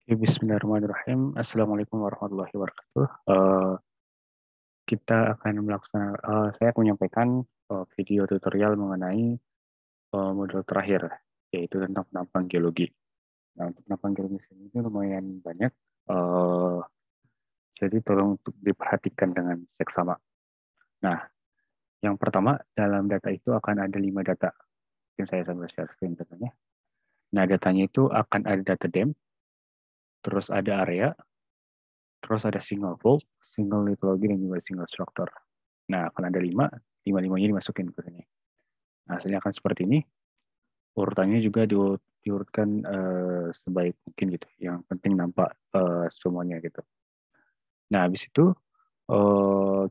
Oke, Bismillahirrahmanirrahim. Assalamualaikum warahmatullahi wabarakatuh. Kita akan melaksanakan, saya akan menyampaikan video tutorial mengenai modul terakhir, yaitu tentang penampang geologi. Nah, untuk penampang geologi ini lumayan banyak, eh, jadi tolong untuk diperhatikan dengan seksama. Nah, yang pertama, dalam data itu akan ada 5 data. Mungkin saya sambil share screen datanya. Nah, datanya itu akan ada data depth, terus ada area, terus ada single fault, single lithology, dan juga single structure. Nah, akan ada 5, 5-5-nya dimasukin ke sini. Nah, hasilnya akan seperti ini. Urutannya juga diurutkan sebaik mungkin gitu. Yang penting nampak semuanya gitu. Nah, habis itu eh,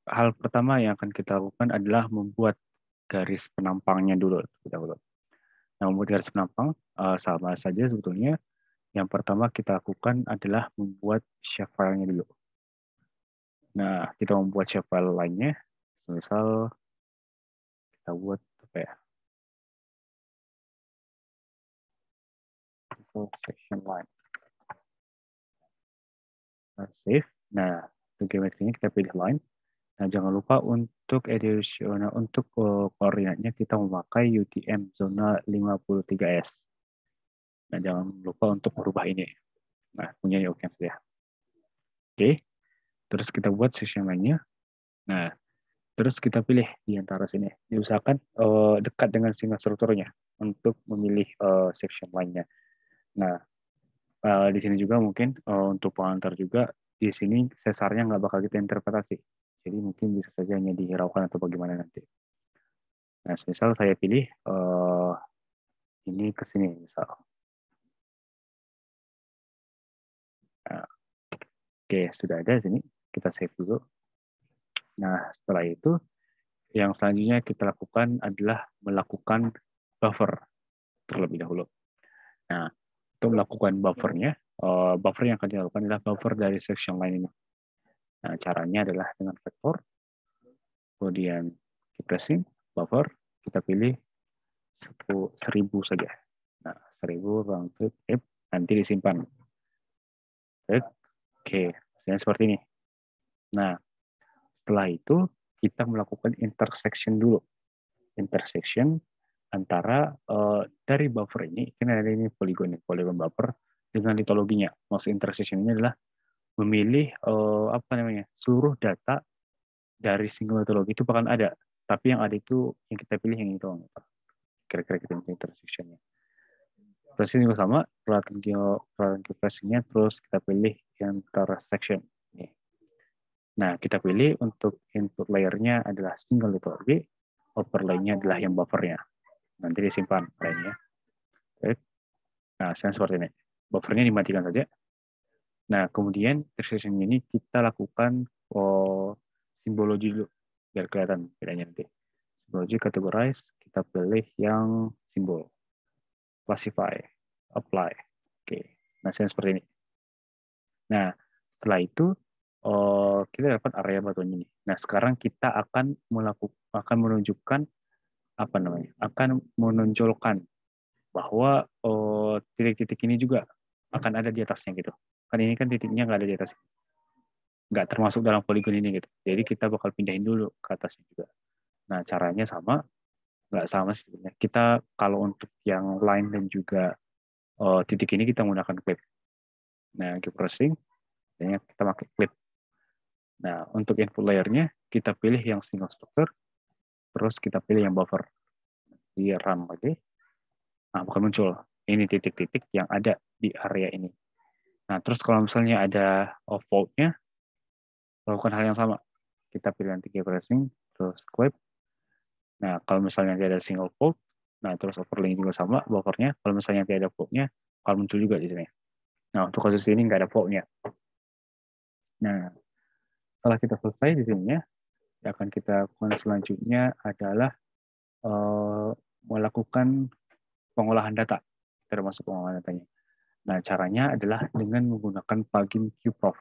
hal pertama yang akan kita lakukan adalah membuat garis penampangnya dulu. Nah, membuat garis penampang sama saja sebetulnya. Yang pertama kita lakukan adalah membuat shapefile-nya dulu. Nah, kita membuat shapefile lainnya. Misal kita buat apa ya? Section line. Nah, save. Nah, untuk geometrinya kita pilih line. Nah, jangan lupa untuk editional untuk koordinatnya kita memakai UTM zona 53S. Nah, jangan lupa untuk merubah ini. Nah, punya oke ya. Oke, terus kita buat section lainnya. Nah, terus kita pilih di antara sini. Diusahakan dekat dengan single strukturnya untuk memilih section lainnya. Nah, di sini juga mungkin untuk pengantar juga di sini sesarnya nggak bakal kita interpretasi. Jadi mungkin bisa saja hanya dihiraukan atau bagaimana nanti. Nah, misal saya pilih ini ke sini misal. Nah, oke, sudah ada di sini. Kita save dulu. Nah, setelah itu yang selanjutnya kita lakukan adalah melakukan buffer terlebih dahulu. Nah, untuk melakukan buffernya, buffer yang akan dilakukan adalah buffer dari section line ini. Nah, caranya adalah dengan vektor, kemudian keep pressing, buffer, kita pilih 1000 saja. Nah, 1000 round trip, nanti disimpan. Oke, hasilnya seperti ini. Nah, setelah itu kita melakukan intersection dulu. Intersection antara dari buffer ini, kan ada ini poligon buffer dengan litologinya. Maksud intersection ini adalah memilih apa namanya seluruh data dari single litologi itu bakal ada, tapi yang ada itu yang kita pilih yang itu. Kira-kira kita intersectionnya. Pressing juga sama, peralatan pressingnya terus kita pilih intersection. Nah, kita pilih untuk input layernya adalah single litology, overlay-nya adalah yang buffernya. Nanti disimpan lainnya. Nah, seperti ini. Buffernya dimatikan saja. Nah, kemudian intersection ini kita lakukan simbologi dulu, biar kelihatan bedanya nanti. Simbologi categorize, kita pilih yang simbol. Classify, apply. Oke, nah seperti ini. Nah, setelah itu kita dapat area batuannya ini. Nah, sekarang kita akan menunjukkan apa namanya? Akan menonjolkan bahwa titik-titik ini juga akan ada di atasnya gitu. Kan ini kan titiknya nggak ada di atas, nggak termasuk dalam poligon ini gitu. Jadi kita bakal pindahin dulu ke atasnya juga. Nah, caranya sama, nggak sama sih sebenarnya. Kita kalau untuk yang line dan juga titik ini kita menggunakan clip. Nah, keep pressing, dan kita pakai clip. Nah, untuk input layernya, kita pilih yang single structure, terus kita pilih yang buffer. Di run lagi. Nah, bakal muncul. Ini titik-titik yang ada di area ini. Nah, terus kalau misalnya ada fault-nya, lakukan hal yang sama. Kita pilih nanti keep pressing, terus clip. Nah, kalau misalnya tidak ada single fault, nah terus overlay juga sama, buffernya. Kalau misalnya tidak ada fault-nya, akan muncul juga di sini. Nah, untuk kasus ini nggak ada fault-nya. Nah, setelah kita selesai di sininya, yang akan kita lakukan selanjutnya adalah melakukan pengolahan data, termasuk pengolahan datanya. Nah, caranya adalah dengan menggunakan plugin QProf.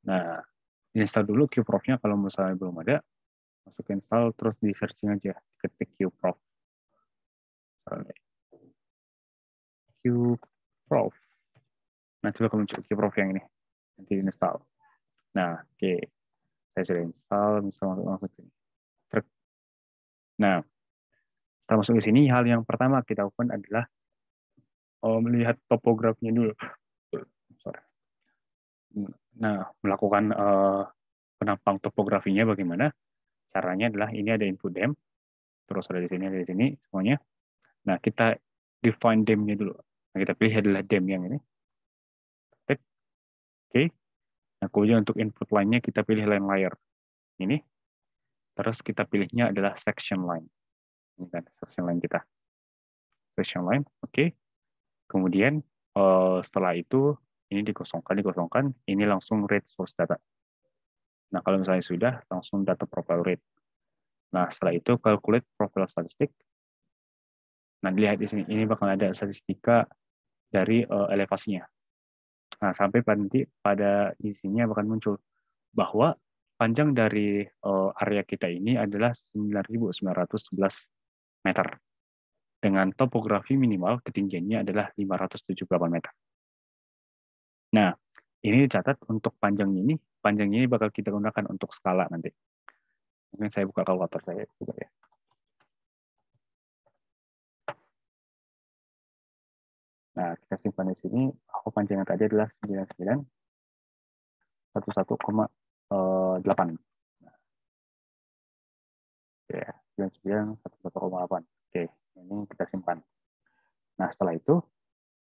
Nah, install dulu QProf-nya kalau misalnya belum ada, masuk install, terus di searching aja, ketik QProf. QProf. Nanti bakal muncul KeyProf yang ini. Nanti install. Nah, oke. Saya sudah install, bisa masuk ke sini. Nah, setelah masuk ke sini, hal yang pertama kita lakukan adalah melihat topografinya dulu. Sorry. Nah, melakukan penampang topografinya bagaimana? Caranya adalah ini ada input dem, terus ada di sini semuanya. Nah, kita define dem-nya dulu. Nah, kita pilih adalah dem yang ini. Oke. Nah, kemudian untuk input line-nya kita pilih line layer. Ini. Terus kita pilihnya adalah section line. Ini kan section line kita. Section line, oke. Kemudian setelah itu ini dikosongkan, ini langsung read source data. Nah, kalau misalnya sudah, langsung data profile read. Nah, setelah itu calculate profile statistik. Nah, dilihat di sini, ini bakal ada statistika dari elevasinya. Nah, sampai nanti pada di sini akan muncul bahwa panjang dari area kita ini adalah 9.911 meter. Dengan topografi minimal ketinggiannya adalah 578 meter. Nah, ini dicatat untuk panjangnya ini bakal kita gunakan untuk skala nanti. Mungkin saya buka kalkulator saya juga ya. Nah, kita simpan di sini. Aku panjangnya tadi adalah 9911,8. Ya, 9911,8. Oke, ini kita simpan. Nah, setelah itu,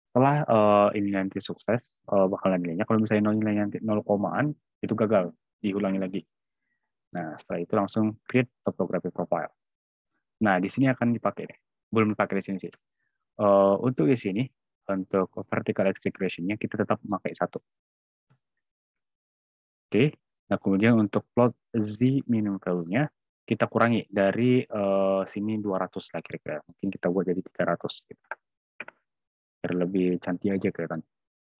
setelah ini nanti sukses, bakalan nilainya. Kalau misalnya nilainya nanti 0 komaan, itu gagal. Diulangi lagi. Nah, setelah itu langsung create topographic profile. Nah, di sini akan dipakai nih. Belum dipakai di sini sih. Untuk di sini, untuk vertical exaggeration-nya kita tetap memakai 1. Oke. Nah, kemudian untuk plot Z minimum value-nya kita kurangi dari sini 200 lah kira-kira. Mungkin kita buat jadi 300 gitu. Biar lebih cantik aja kelihatan.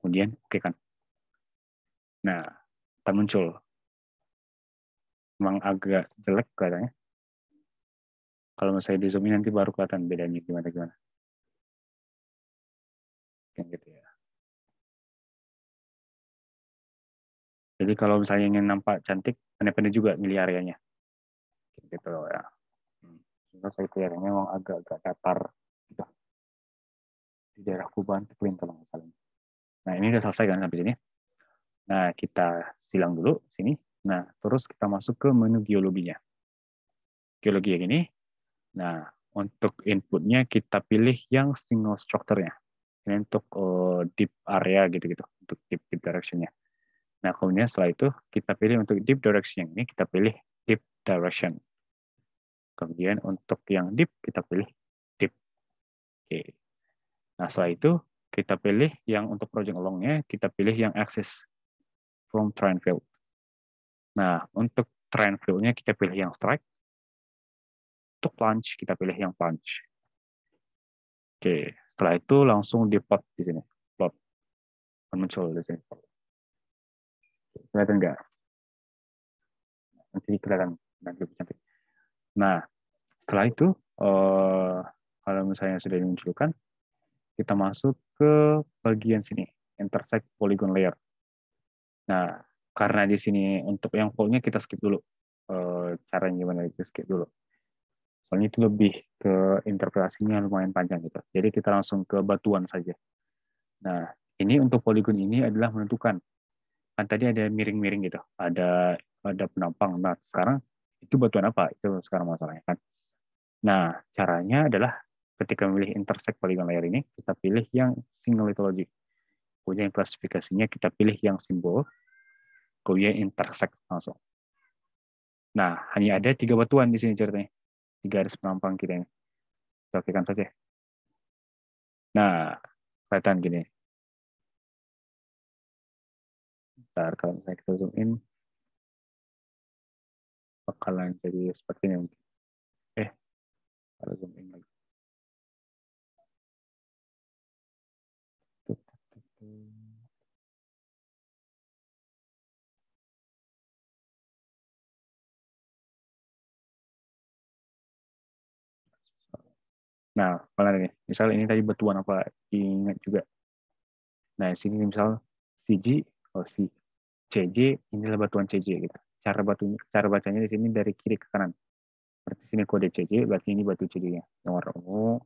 Kemudian oke kan. Nah, kita muncul. Memang agak jelek kelihatannya. Kalau misalnya di zoom in nanti baru kelihatan bedanya gimana-gimana. Kayak gitu ya. Jadi kalau misalnya ingin nampak cantik, pendek-pendek juga milih areanya. Gitu loh ya. Terus saya areanya memang agak-agak datar. Gitu. Di daerah Kuban, Tekuin kalau nggak salah. Nah, ini udah selesai kan sampai sini. Nah, kita silang dulu sini. Nah, terus kita masuk ke menu geologinya. Geologi yang ini. Nah, untuk inputnya kita pilih yang single structure-nya. Ini untuk deep area gitu-gitu. Untuk deep direction-nya. Nah, kemudian setelah itu kita pilih untuk deep direction yang ini, kita pilih deep direction. Kemudian untuk yang deep, kita pilih deep. Oke. Nah, setelah itu kita pilih yang untuk project along-nya, kita pilih yang axis from terrain field. Nah, untuk terrain field-nya kita pilih yang strike. Untuk plunge, kita pilih yang plunge. Oke, setelah itu langsung di plot di sini. Plot. Muncul di sini. Kelihatan nggak? Nanti kelihatan lebih cantik. Nah, setelah itu, kalau misalnya sudah dimunculkan, kita masuk ke bagian sini, intersect polygon layer. Nah, karena di sini untuk yang full-nya kita skip dulu. Caranya gimana kita skip dulu. Soalnya itu lebih ke interpretasinya lumayan panjang gitu. Jadi kita langsung ke batuan saja. Nah, ini untuk polygon ini adalah menentukan. Kan tadi ada miring-miring gitu. Ada penampang. Nah, sekarang itu batuan apa? Itu sekarang masalahnya kan. Nah, caranya adalah ketika memilih intersect polygon layer ini, kita pilih yang single lithology. Kemudian klasifikasinya kita pilih yang simbol, kemudian intersect langsung. Nah, hanya ada 3 batuan di sini ceritanya. 3 garis penampang kita ini. Kita okekan saja. Nah, kelihatan gini. Ntar kalau misalnya kita zoom in, bakalan jadi seperti ini mungkin. Kalau zoom in lagi. Nah, kalau ini, misal ini tadi batuan apa, ingat juga. Nah, sini misal CG, oh si CJ, inilah batuan CJ gitu. Cara bacanya di sini dari kiri ke kanan. Seperti sini kode CJ, berarti ini batu CJ-nya. Yang warna ungu.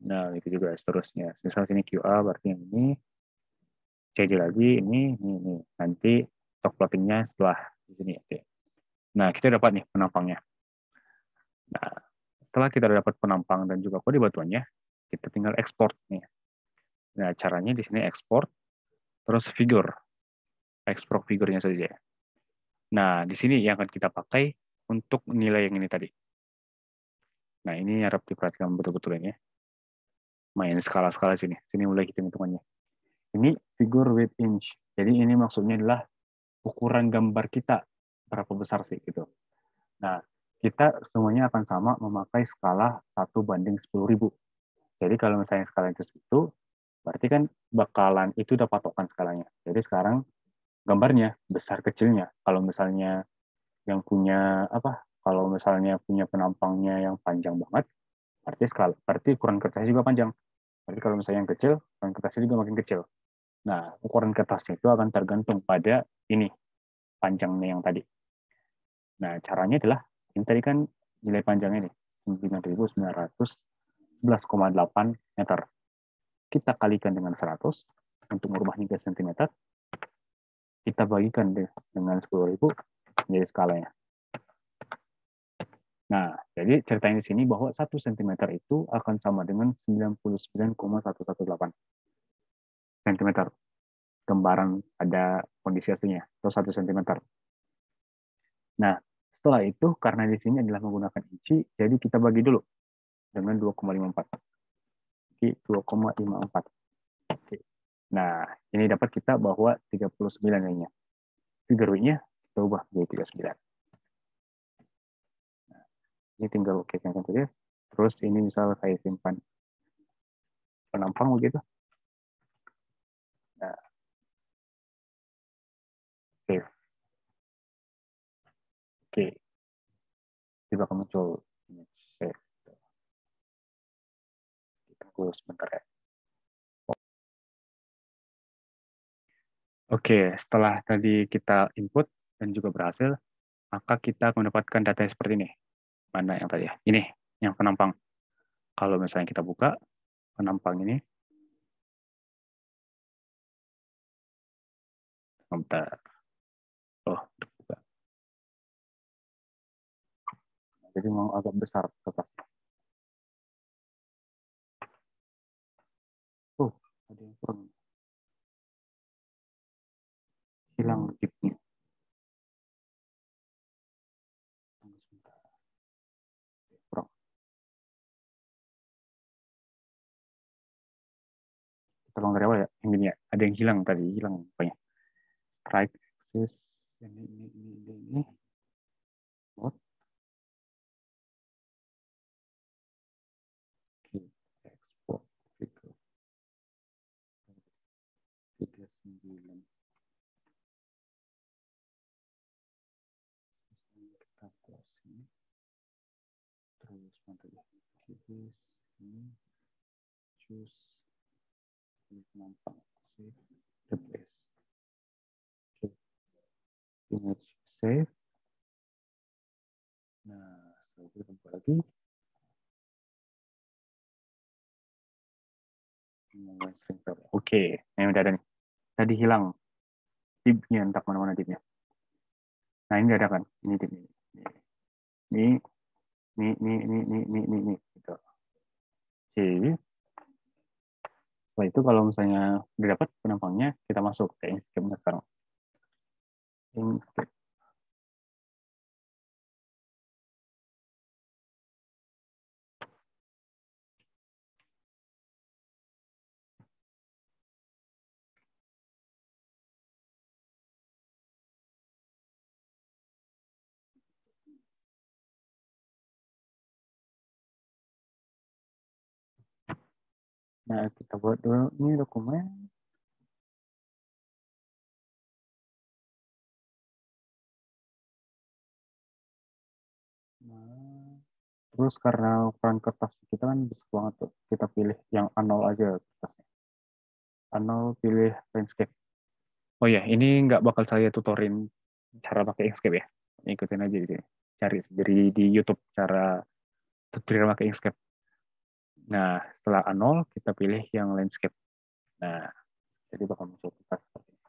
Nah, itu juga seterusnya. Misal sini QA, berarti yang ini. CJ lagi, ini. Nanti stock plottingnya setelah di sini. Oke. Nah, kita dapat nih penampangnya. Nah, setelah kita dapat penampang dan juga kode batuannya, kita tinggal ekspor nih. Nah, caranya di sini ekspor, terus figure. Ekspor figurnya saja. Nah, di sini yang akan kita pakai untuk nilai yang ini tadi. Nah, ini harap diperhatikan betul-betul ini. Main skala-skala sini. Sini mulai hitung-hitungannya. Ini figure width inch. Jadi ini maksudnya adalah ukuran gambar kita. Berapa besar sih gitu. Nah, kita semuanya akan sama memakai skala 1:10.000. Jadi kalau misalnya skala itu segitu, berarti kan bakalan itu udah patokan skalanya. Jadi sekarang gambarnya besar kecilnya. Kalau misalnya yang punya apa? Kalau misalnya punya penampangnya yang panjang banget, berarti ukuran kertasnya juga panjang. Berarti kalau misalnya yang kecil, ukuran kertasnya juga makin kecil. Nah, ukuran kertasnya itu akan tergantung pada ini, panjangnya yang tadi. Nah, caranya adalah, ini tadi kan nilai panjangnya nih, 9.911,8 meter. Kita kalikan dengan 100 untuk merubahnya ke cm. Kita bagikan dengan 10.000 menjadi skalanya. Nah, jadi ceritanya di sini bahwa 1 cm itu akan sama dengan 99,118 cm. Gambaran ada kondisi aslinya, atau 1 cm. Nah, setelah itu, karena di sini adalah menggunakan inci, jadi kita bagi dulu dengan 2,54. Oke, 2,54. Oke. Nah, ini dapat kita bahwa 39 nilainya. Figure width-nya kita ubah menjadi 39. Nah, ini tinggal oke kan saja. Terus ini misal saya simpan penampang begitu. Nah, save. Oke, tiba akan muncul image save. Tunggu sebentar ya. Oke, setelah tadi kita input dan juga berhasil, maka kita mendapatkan data seperti ini. Mana yang tadi ya? Ini, yang penampang. Kalau misalnya kita buka penampang ini, bentar. Oh, buka. Jadi memang agak besar kertasnya. Oh, ada yang kurang. Hilang tipnya. Kurang. Kita ulang dari awal ya. Yang ini ya. Ada yang hilang tadi. Hilang apanya. Strike axis. Ini. What? Oke. Export. Figure. 39. Kita close ini. Terus mana ya? Ini. Choose. Ini penampang. Save. Replace. Oke. Image save. Nah, setelah itu kita buka lagi. Oke, ini udah ada nih. Tadi hilang tipnya, entah mana-mana tipnya. Nah, ini ada kan? Ini tip ini. Ini. Gitu. Oke. Setelah itu kalau misalnya udah dapat penampangnya, kita masuk ke Inkscape sekarang. Inkscape. Nah, kita buat dulu ini dokumen. Nah, terus karena ukuran kertas kita kan besar banget tuh, kita pilih yang A0 aja kertasnya. A0 pilih landscape. Oh ya, ini nggak bakal saya tutorin cara pakai Inkscape ya. Ikutin aja di sini. Cari sendiri di YouTube cara tutorial pakai Inkscape. Nah, setelah A0, kita pilih yang landscape. Nah, jadi bakal muncul kita seperti ini.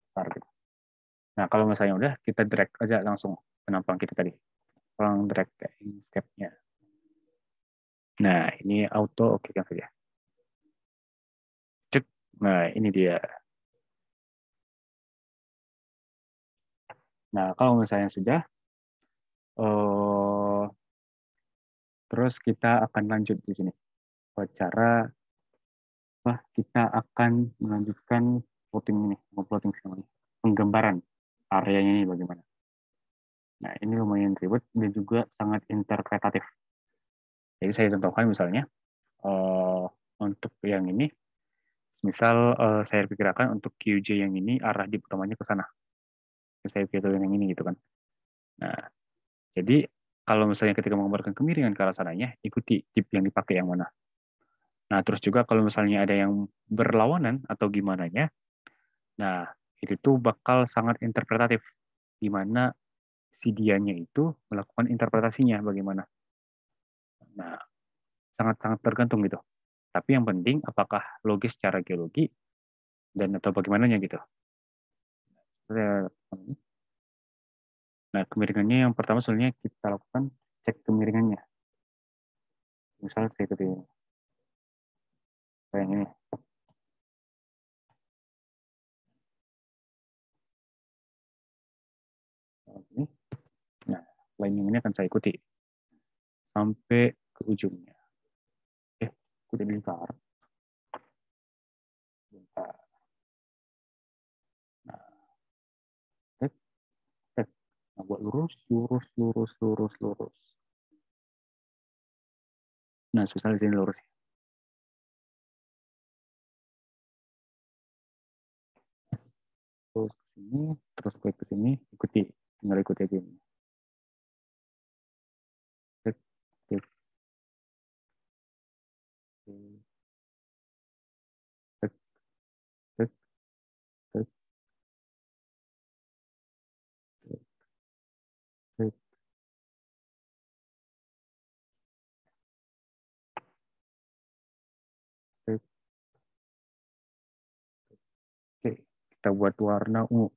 Besar gitu. Nah, kalau misalnya udah, kita drag aja langsung penampang kita tadi. Langsung drag ke Inkscape-nya. Nah, ini auto oke kan saja. Cek. Nah, ini dia. Nah, kalau misalnya sudah, eh, terus kita akan lanjut di sini. Cara kita akan melanjutkan plotting ini, plotting ini, penggambaran areanya ini bagaimana. Nah, ini lumayan ribet dan juga sangat interpretatif. Jadi saya contohkan misalnya, eh, untuk yang ini, misal saya pikirkan untuk QJ yang ini arah dip utamanya ke sana. Saya pilih yang ini gitu kan. Nah, jadi kalau misalnya ketika menggambarkan kemiringan ke arah sananya, ikuti dip yang dipakai yang mana. Nah, terus juga kalau misalnya ada yang berlawanan atau gimana nya, nah itu tuh bakal sangat interpretatif, di mana si dianya itu melakukan interpretasinya bagaimana. Nah, sangat-sangat tergantung gitu. Tapi yang penting apakah logis secara geologi dan atau bagaimananya gitu. Nah, kemiringannya yang pertama sebenarnya kita lakukan cek kemiringannya. Misal saya ikuti kayak ini. Nah, line yang ini akan saya ikuti sampai ke ujungnya. Ikuti bentar. Bentar. Nah, cek, cek. Nah, buat lurus, lurus, lurus, lurus, lurus. Nah, misalnya di sini lurus. Terus ke sini, terus ke sini, ikuti. Tinggal ikuti aja ini. Cek, cek, cek, cek, cek, cek, cek. Oke, kita buat warna ungu.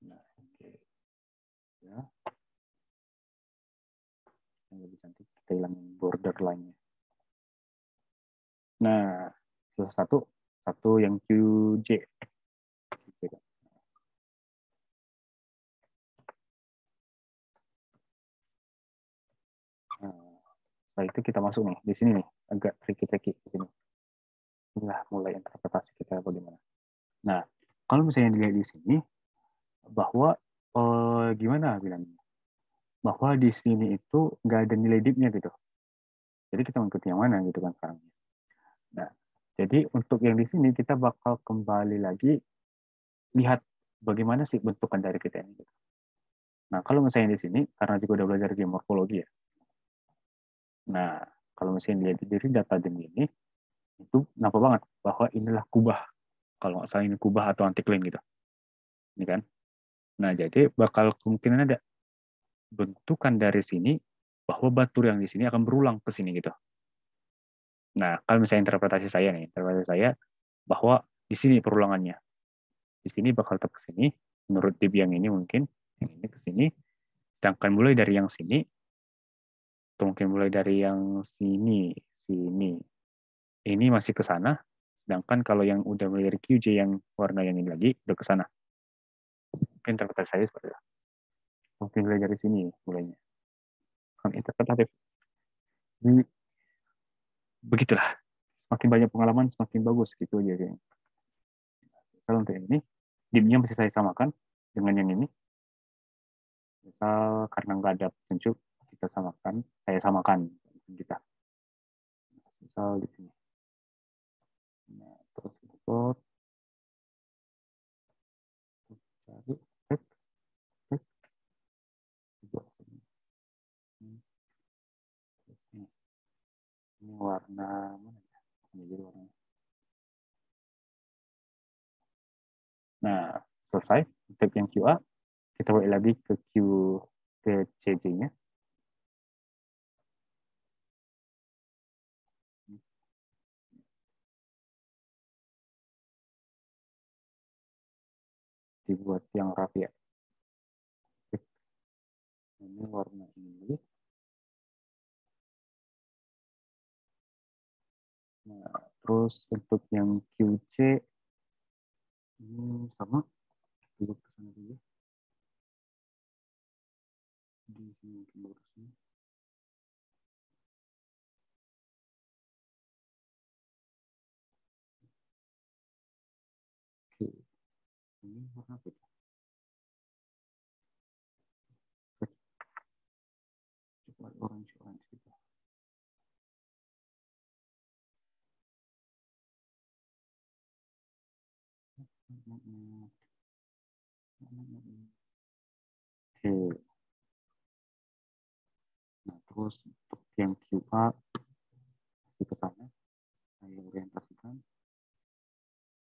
Nah, oke. Ya, yang lebih cantik kita hilangin border line-nya. Nah, salah satu satu yang QJ. Nah, setelah itu kita masuk nih di sini nih, agak tricky-tricky di sini. Inilah mulai interpretasi kita bagaimana. Nah, kalau misalnya dilihat di sini bahwa gimana bilangnya? Bahwa di sini itu nggak ada nilai dipnya gitu. Jadi kita mengikuti yang mana gitu kan sekarang. Nah, jadi untuk yang di sini kita bakal kembali lagi lihat bagaimana sih bentukan dari kita ini. Gitu. Nah, kalau misalnya di sini, karena juga udah belajar geomorfologi ya. Nah, kalau misalnya dilihat dari data demi ini, itu nampak banget bahwa inilah kubah. Kalau nggak salah ini kubah atau anticline gitu. Ini kan. Nah, jadi bakal kemungkinan ada bentukan dari sini bahwa batu yang di sini akan berulang ke sini gitu. Nah, kalau misalnya interpretasi saya bahwa di sini perulangannya. Di sini bakal tetap ke sini, menurut tip yang ini mungkin, yang ini ke sini, sedangkan mulai dari yang sini, atau mungkin mulai dari yang sini, sini, ini masih ke sana, sedangkan kalau yang udah mulai dari QJ yang warna yang ini lagi, udah ke sana. Mungkin interpretasi saya seperti itu. Mungkin mulai dari sini mulainya. Kan interpretatif. Jadi, begitulah. Semakin banyak pengalaman, semakin bagus gitu aja. Misal untuk ini, dimnya masih saya samakan dengan yang ini. Misal karena nggak ada petunjuk, kita samakan, saya samakan kita. Misal di sini. Nah, terus import, cari, cek, cek, juga sini. Ini warna mana ya? Ini jadi warna Nah, selesai step yang QA, kita balik lagi ke CJ-nya. Dibuat yang rapi ya. Ini warna ini. Nah, terus untuk yang QC ini sama. Duduk ke sana dulu. Di sini dulu sini. Oke, ini warna putih. Coba orange gitu. Oke, nah terus untuk yang QA kasih ke sana, saya orientasikan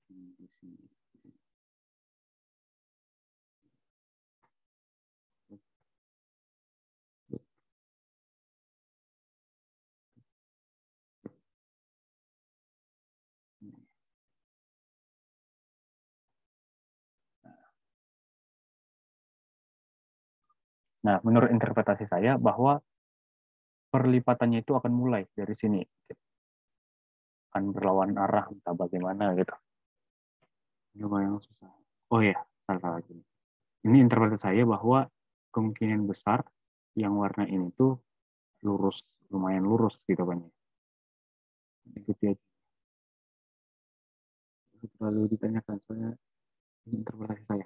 di sini. Nah, menurut interpretasi saya bahwa perlipatannya itu akan mulai dari sini, akan berlawan arah entah bagaimana gitu. Coba yang susah. Oh ya, salah lagi. Ini interpretasi saya bahwa kemungkinan besar yang warna ini tuh lurus, lumayan lurus gitu kan. Ikuti aja. Terlalu ditanyakan, soalnya ini interpretasi saya.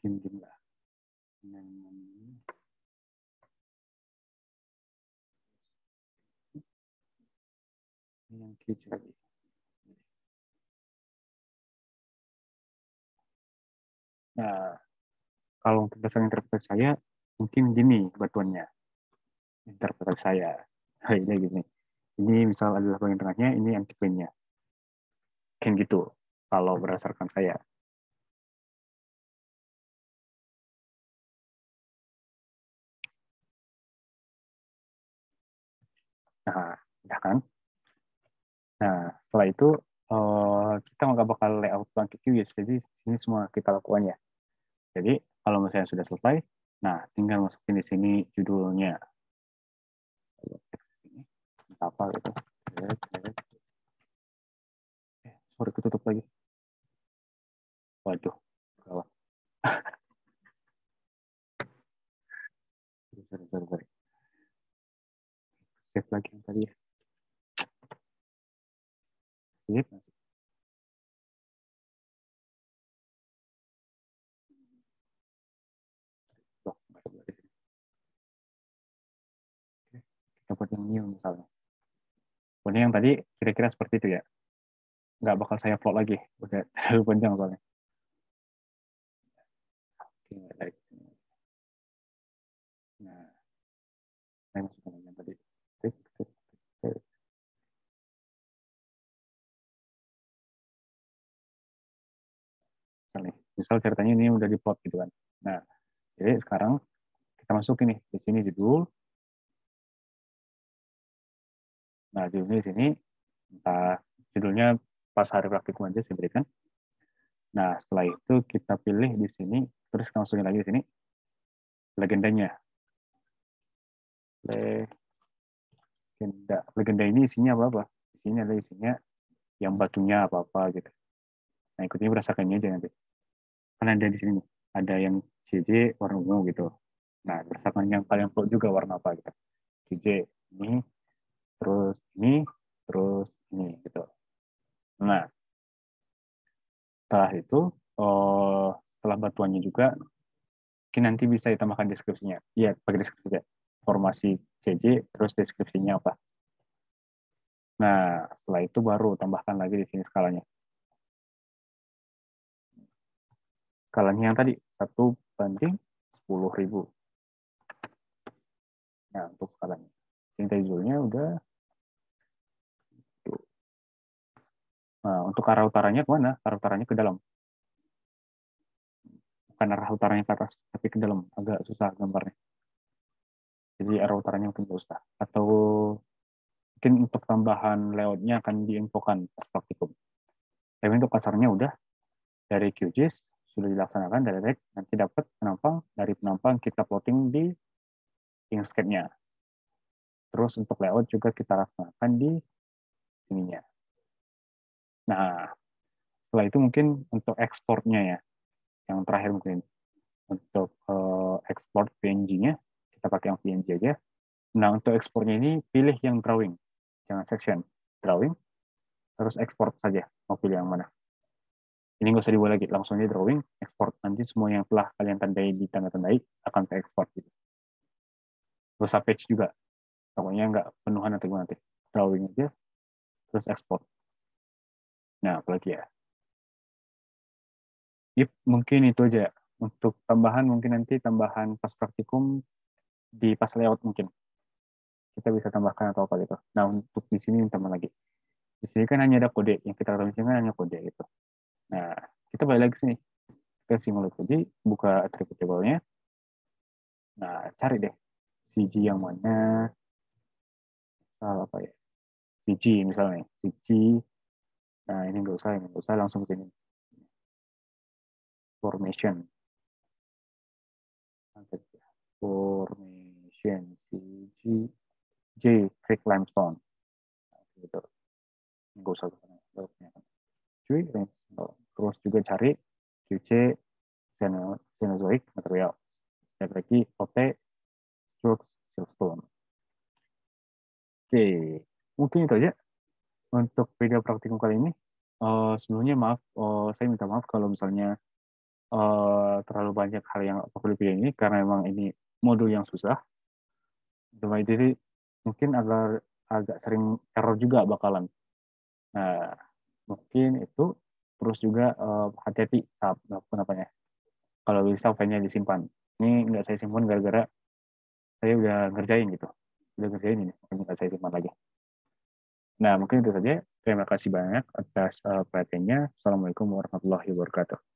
Gini lah. Ini yang kecil lagi. Nah, kalau untuk dasar interpretasi saya, mungkin gini batuannya. Interpretasi saya. Kayaknya gini. Ini misal adalah bagian tengahnya, ini anti-plane-nya. Kan gitu, kalau berdasarkan saya. Nah, ya kan? Nah, setelah itu kita nggak bakal layout bangkit QGIS, jadi ini semua kita lakukan ya. Jadi kalau misalnya sudah selesai, nah tinggal masukin di sini judulnya. Apa gitu. Sorry, ketutup lagi. Waduh, gawat. Sorry. Save lagi yang tadi. Save. Loh, kita buat yang new misalnya. Pokoknya yang tadi kira-kira seperti itu ya. Nggak bakal saya plot lagi. Udah terlalu panjang soalnya. Oke, baik. Nah, saya masukkan yang tadi. Misal ceritanya ini udah di plot gitu kan. Nah, jadi sekarang kita masukin nih di sini judul. Nah, judulnya di sini entah judulnya pas hari praktikum aja saya berikan. Nah, setelah itu kita pilih di sini, terus kita masukin lagi di sini legendanya. Legenda ini isinya apa-apa? Isinya yang batunya apa-apa gitu. Nah, ikutnya berdasarkannya aja nanti. Kan ada di sini, ada yang CJ warna ungu gitu. Nah, berdasarkan yang kalian plot juga warna apa gitu. CJ ini, ini, terus ini gitu. Nah, setelah itu, setelah batuannya juga, mungkin nanti bisa ditambahkan deskripsinya. Iya, pakai deskripsi ya. Formasi CJ, terus deskripsinya apa. Nah, setelah itu baru tambahkan lagi di sini skalanya. Skalanya yang tadi, 1/10.000. Nah, untuk skalanya. Yang judulnya udah. Nah, untuk arah utaranya kemana? Arah utaranya ke dalam. Bukan arah utaranya ke atas, tapi ke dalam. Agak susah gambarnya. Jadi arah utaranya mungkin susah. Atau mungkin untuk tambahan layoutnya akan diinfokan pas praktikum. Tapi untuk kasarnya udah dari QGIS sudah dilaksanakan direct, nanti dapat penampang, dari penampang kita plotting di Inkscape-nya. Terus untuk layout juga kita laksanakan di sininya. Nah, setelah itu mungkin untuk ekspornya ya, yang terakhir mungkin untuk ekspor PNG-nya, kita pakai yang PNG aja. Nah, untuk ekspornya ini pilih yang drawing, jangan section. Drawing, terus ekspor saja, mau pilih yang mana. Ini nggak usah dibuat lagi, langsung aja drawing, ekspor. Nanti semua yang telah kalian tandai di tanda-tandai akan ke ekspor. Gitu. Terus page juga, pokoknya nggak penuhan atau gimana. Drawing aja, terus ekspor. Nah, apalagi ya. Yep, mungkin itu aja. Untuk tambahan, mungkin nanti tambahan pas praktikum di pas layout mungkin. Kita bisa tambahkan atau apa gitu. Nah, untuk di sini tambah lagi. Di sini kan hanya ada kode. Yang kita tahu di sini kan hanya kode gitu. Nah, kita balik lagi sini. Ke simulate kode, buka attribute table-nya. Nah, cari deh. CG yang mana. Misal apa ya. CG misalnya. CG. Nah, ini nggak usah. Ini nggak usah. Langsung ke sini. Formation. Formation. CG. J. Creek Limestone. Nah, gitu. Nggak usah. Cuy, terus juga cari QC Cenozoic material. Step lagi OT Strokes Siltstone. Oke, mungkin itu aja untuk video praktikum kali ini. Sebelumnya maaf, saya minta maaf kalau misalnya terlalu banyak hal yang perlu dipilih ini karena memang ini modul yang susah. Jadi mungkin agak sering error juga bakalan. Nah, mungkin itu terus juga hati-hati saat penapanya. Kalau bisa filenya disimpan. Ini nggak saya simpan gara-gara saya udah ngerjain gitu. Udah ngerjain ini, makanya nggak saya simpan lagi. Nah, mungkin itu saja. Terima kasih banyak atas perhatiannya. Assalamualaikum warahmatullahi wabarakatuh.